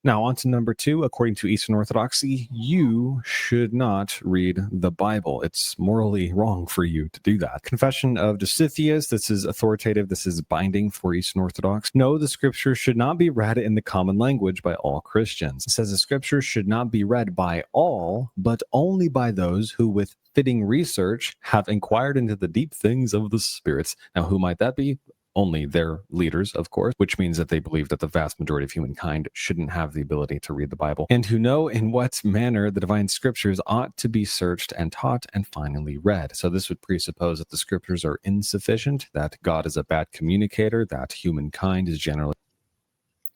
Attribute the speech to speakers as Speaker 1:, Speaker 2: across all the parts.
Speaker 1: Now, on to number 2. According to Eastern Orthodoxy, you should not read the Bible. It's morally wrong for you to do that. Confession of Dositheus, this is authoritative, this is binding for Eastern Orthodox. No, the scriptures should not be read in the common language by all Christians. It says the scriptures should not be read by all, but only by those who with fitting research have inquired into the deep things of the spirits. Now, who might that be? Only their leaders, of course, which means that they believe that the vast majority of humankind shouldn't have the ability to read the Bible, and who know in what manner the divine scriptures ought to be searched and taught and finally read. So this would presuppose that the scriptures are insufficient, that God is a bad communicator, that humankind is generally...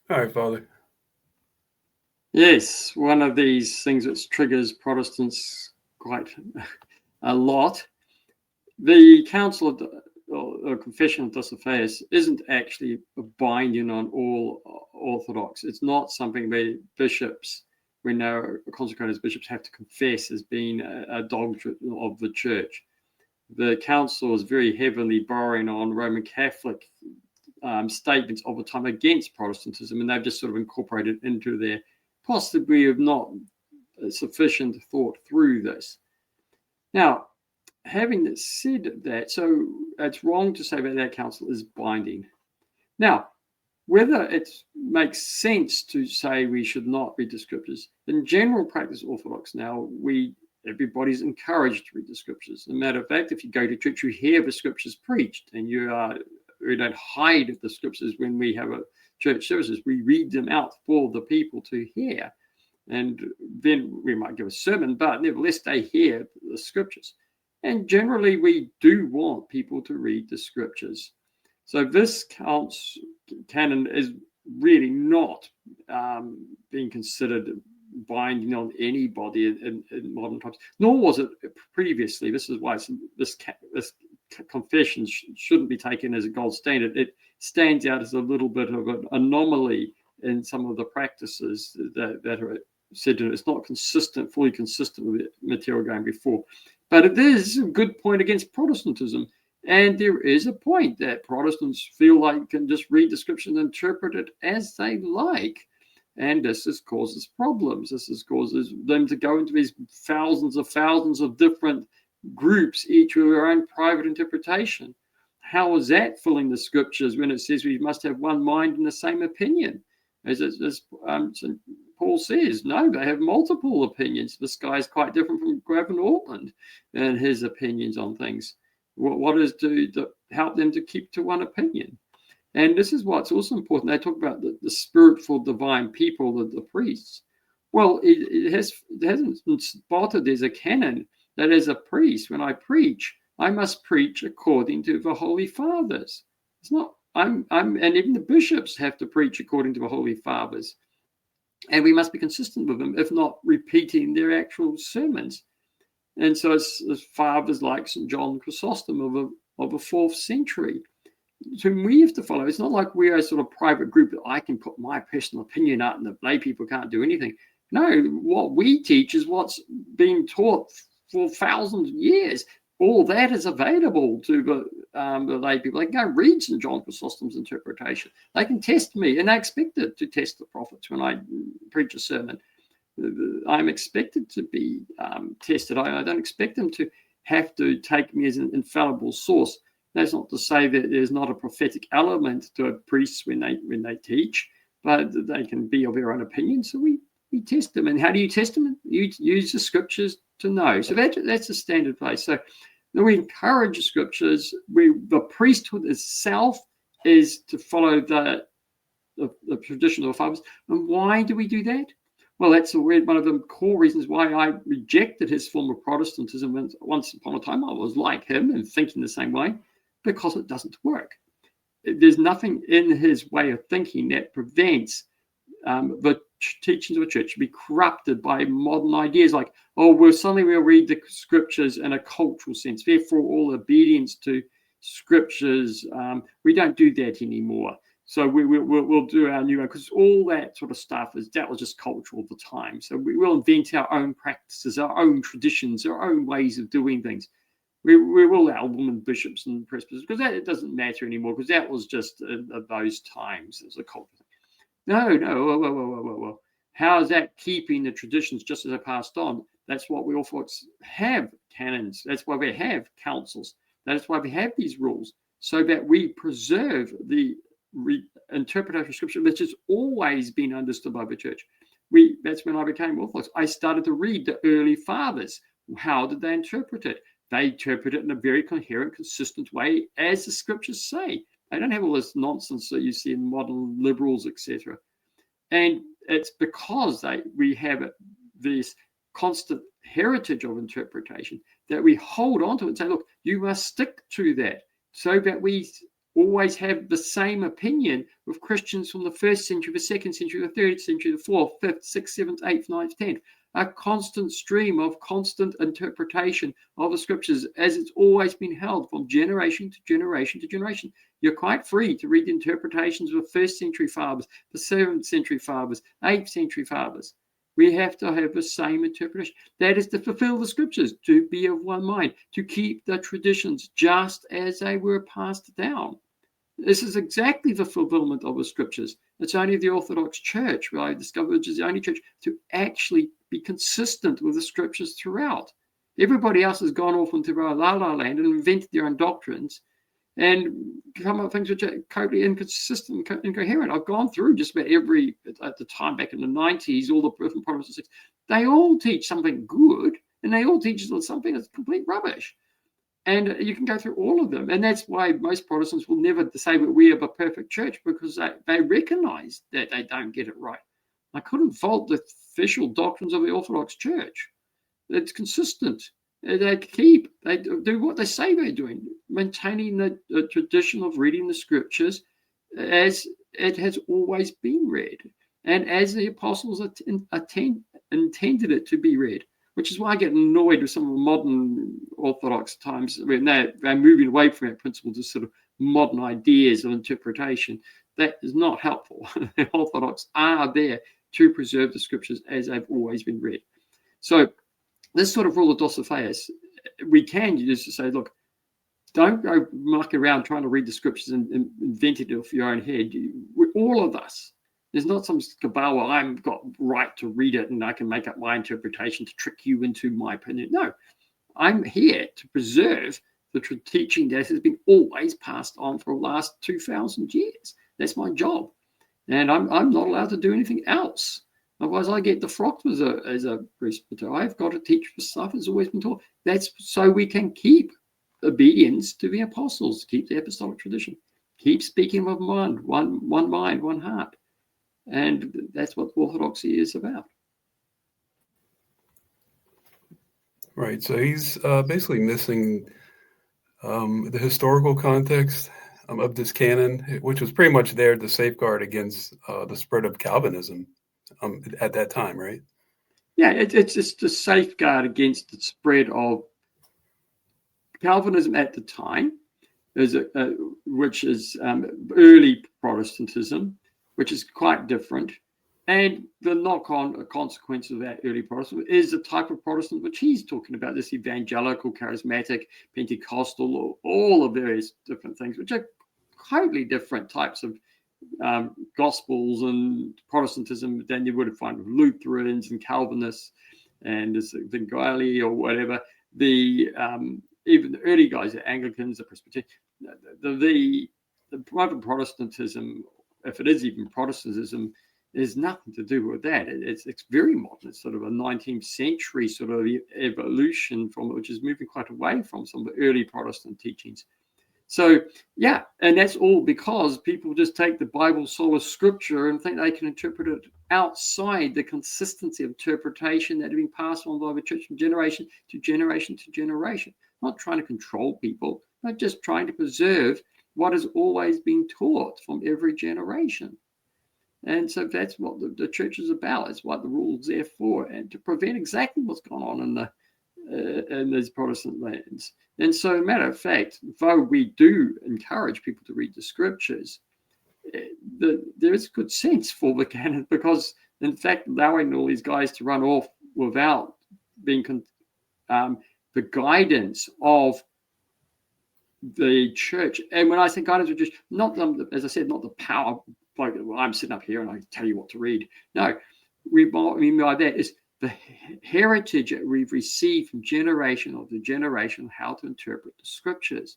Speaker 2: All right, Father.
Speaker 3: Yes, one of these things which triggers Protestants quite a lot. The Council of or Confession of Dositheus isn't actually binding on all Orthodox. It's not something where bishops, we know consecrated bishops have to confess as being a doctrine of the church. The council is very heavily borrowing on Roman Catholic statements of the time against Protestantism, and they've just sort of incorporated into their possibly have not sufficient thought through this. Now, having said that, so it's wrong to say that council is binding. Now, whether it makes sense to say we should not read the scriptures, in general practice Orthodox now, everybody's encouraged to read the scriptures. As a matter of fact, if you go to church, you hear the scriptures preached, and we don't hide the scriptures when we have a church services. We read them out for the people to hear. And then we might give a sermon, but nevertheless, they hear the scriptures. And generally, we do want people to read the scriptures. So this canon is really not being considered binding on anybody in modern times, nor was it previously. This is why this confession shouldn't be taken as a gold standard. It stands out as a little bit of an anomaly in some of the practices that are said to. It's not fully consistent with the material going before. But it is a good point against Protestantism. And there is a point that Protestants feel like can just read the scripture and interpret it as they like. And this causes problems. This causes them to go into these thousands of different groups, each with their own private interpretation. How is that filling the scriptures when it says we must have one mind and the same opinion? As Paul says, no, they have multiple opinions. This guy is quite different from Gavin Ortland and his opinions on things. What is to help them to keep to one opinion? And this is what's also important. They talk about the spiritual divine people, the priests. Well, it hasn't been spotted as a canon that as a priest, when I preach, I must preach according to the Holy Fathers. It's not. And even the bishops have to preach according to the Holy Fathers. And we must be consistent with them, if not repeating their actual sermons. And so it's fathers like St. John Chrysostom of the 4th century, whom we have to follow. It's not like we're a sort of private group that I can put my personal opinion out and the lay people can't do anything. No, what we teach is what's been taught for thousands of years. All that is available to the lay people. They can go read St. John Chrysostom's interpretation. They can test me, and I expect it to test the prophets when I preach a sermon. I'm expected to be tested. I don't expect them to have to take me as an infallible source. That's not to say that there's not a prophetic element to priests when they teach, but they can be of their own opinion. So we test them. And how do you test them? You use the scriptures to know. So that's a standard place. So we encourage the scriptures. The priesthood itself is to follow the tradition of the fathers. And why do we do that? Well, that's one of the core reasons why I rejected his form of Protestantism. Once upon a time, I was like him and thinking the same way, because it doesn't work. There's nothing in his way of thinking that prevents the teachings of the church to be corrupted by modern ideas like, we'll read the scriptures in a cultural sense. Therefore, all obedience to scriptures, we don't do that anymore. So we'll do our new one, because all that sort of stuff that was just cultural at the time. So we'll invent our own practices, our own traditions, our own ways of doing things. We will allow women bishops and presbyters, because it doesn't matter anymore, because that was just those times. It was a culture thing. No, whoa. How is that keeping the traditions just as they passed on? That's what we Orthodox have canons. That's why we have councils. That's why we have these rules, so that we preserve the interpretation of Scripture, which has always been understood by the Church. That's when I became Orthodox. I started to read the early fathers. How did they interpret it? They interpret it in a very coherent, consistent way, as the Scriptures say. They don't have all this nonsense that you see in modern liberals, etc. And it's because we have this constant heritage of interpretation that we hold on to it and say, look, you must stick to that, so that we always have the same opinion with Christians from the 1st century, the 2nd century, the 3rd century, the 4th, 5th, 6th, 7th, 8th, 9th, 10th. A constant stream of constant interpretation of the Scriptures, as it's always been held from generation to generation to generation. You're quite free to read the interpretations of the 1st century fathers, the 7th century fathers, 8th century fathers. We have to have the same interpretation. That is to fulfill the Scriptures, to be of one mind, to keep the traditions just as they were passed down. This is exactly the fulfillment of the Scriptures. It's only the Orthodox Church, where I discovered, which is the only church to actually be consistent with the Scriptures throughout. Everybody else has gone off into la la land and invented their own doctrines and come up with things which are totally inconsistent and incoherent. I've gone through just about every, at the time back in the 90s, all the different Protestants, they all teach something good, and they all teach something that's complete rubbish. And you can go through all of them. And that's why most Protestants will never say that we have a perfect church, because they recognize that they don't get it right. I couldn't fault the official doctrines of the Orthodox Church. It's consistent. They do what they say they're doing, maintaining the tradition of reading the Scriptures as it has always been read, and as the apostles intended it to be read. Which is why I get annoyed with some of the modern Orthodox times when they're moving away from that principle to sort of modern ideas of interpretation. That is not helpful. The Orthodox are there to preserve the Scriptures as they've always been read. So this sort of rule of Dositheus, we can use to say, look, don't go muck around trying to read the Scriptures and invent it off your own head. All of us. There's not some cabal where I've got right to read it and I can make up my interpretation to trick you into my opinion. No, I'm here to preserve the teaching that has been always passed on for the last 2,000 years. That's my job. And I'm not allowed to do anything else. Otherwise, I get defrocked as a presbyter. I've got to teach the stuff that's always been taught. That's so we can keep obedience to the apostles, keep the apostolic tradition, keep speaking with one mind, one heart. And that's what Orthodoxy is about.
Speaker 2: Right. So he's basically missing the historical context of this canon, which was pretty much there to safeguard against the spread of Calvinism at that time, right?
Speaker 3: Yeah, it's just a safeguard against the spread of Calvinism at the time, which is early Protestantism, which is quite different. And the knock-on consequence of that early Protestant is the type of Protestant which he's talking about, this evangelical, charismatic, Pentecostal, all the various different things, which are totally different types of gospels and Protestantism than you would find with Lutherans and Calvinists and the Gaeli or whatever. Even the early guys, the Anglicans, the Presbyterians, the private Protestantism, if it is even Protestantism, there's nothing to do with that. It's very modern. It's sort of a 19th century sort of evolution from which is moving quite away from some of the early Protestant teachings. So, yeah, and that's all because people just take the Bible sola scriptura and think they can interpret it outside the consistency of interpretation that has been passed on by the church from generation to generation to generation. Not trying to control people, but just trying to preserve what has always been taught from every generation. And so that's what the church is about. It's what the rule's there for, and to prevent exactly what's going on in these Protestant lands. And so, matter of fact, though we do encourage people to read the Scriptures, there is good sense for the canon, because, in fact, allowing all these guys to run off without being the guidance of the church. And when I say guidance, which is not, as I said, not the power, like, well, I'm sitting up here and I tell you what to read. No, what I mean by that is the heritage that we've received from generation after generation on how to interpret the scriptures.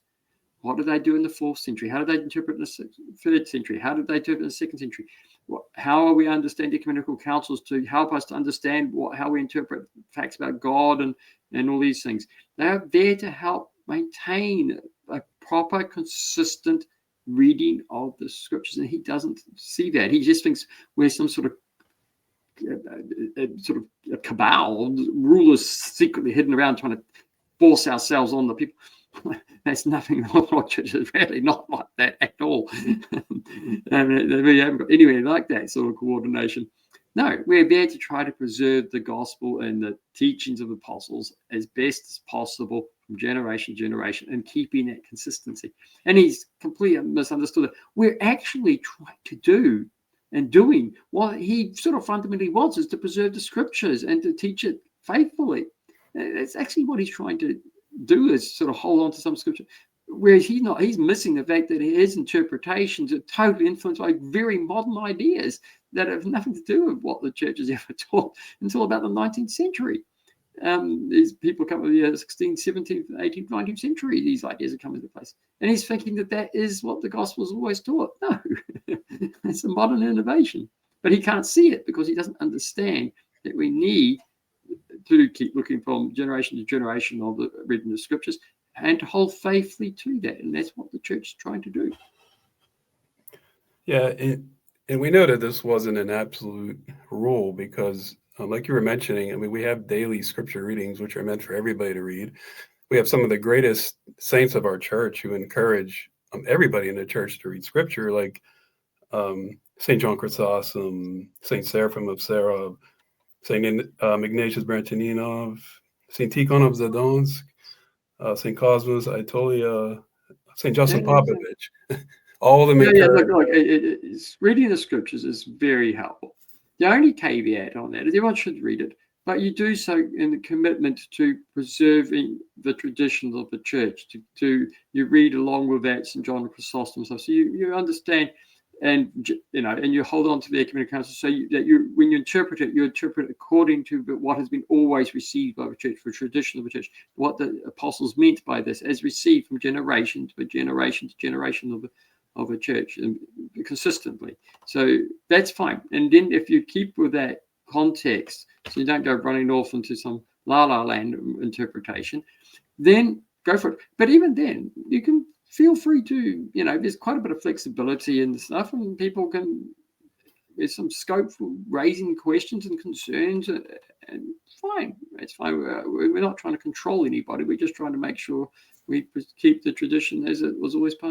Speaker 3: What did they do in the 4th century? How did they interpret in the 3rd century? How did they interpret in the 2nd century? How are we understanding ecumenical councils to help us to understand how we interpret facts about God and all these things? They are there to help maintain a proper, consistent reading of the scriptures, and he doesn't see that. He just thinks we're some sort of a cabal, rulers secretly hidden around trying to force ourselves on the people. That's nothing. Orthodox Church is really not like that at all. And we haven't got anywhere like that sort of coordination. No, we're there to try to preserve the gospel and the teachings of apostles as best as possible from generation to generation and keeping that consistency. And he's completely misunderstood it. We're actually trying to do and doing what he sort of fundamentally wants, is to preserve the scriptures and to teach it faithfully. That's actually what he's trying to do, is sort of hold on to some scripture. Whereas he's missing the fact that his interpretations are totally influenced by very modern ideas that have nothing to do with what the church has ever taught until about the 19th century. These people come with the 16th, 17th, 18th, 19th century, these ideas are coming into place. And he's thinking that is what the gospel has always taught. No, it's a modern innovation. But he can't see it because he doesn't understand that we need to keep looking from generation to generation of the reading the scriptures and to hold faithfully to that. And that's what the church is trying to do.
Speaker 2: Yeah, and we know that this wasn't an absolute rule because, like you were mentioning, I mean, we have daily scripture readings, which are meant for everybody to read. We have some of the greatest saints of our church who encourage everybody in the church to read scripture, like St. John Chrysostom, St. Seraphim of Sarov, St. Ignatius Branchaninov, St. Tikhon of Zadonsk, St. Cosmas Aetolia, St. Joseph Popovich. All of them encourage.
Speaker 3: Reading the scriptures is very helpful. The only caveat on that is everyone should read it, but you do so in the commitment to preserving the traditions of the church. You read along with that St. John Chrysostom stuff, so you understand, and you hold on to the ecumenical council, so that when you interpret it according to what has been always received by the church, for tradition of the church, what the apostles meant by this, as received from generation to generation to generation of a church, and consistently. So that's fine. And then if you keep with that context, so you don't go running off into some la-la land interpretation, then go for it. But even then, you can feel free to, there's quite a bit of flexibility and stuff, and there's some scope for raising questions and concerns, and fine. It's fine. We're not trying to control anybody. We're just trying to make sure we keep the tradition as it was always passed.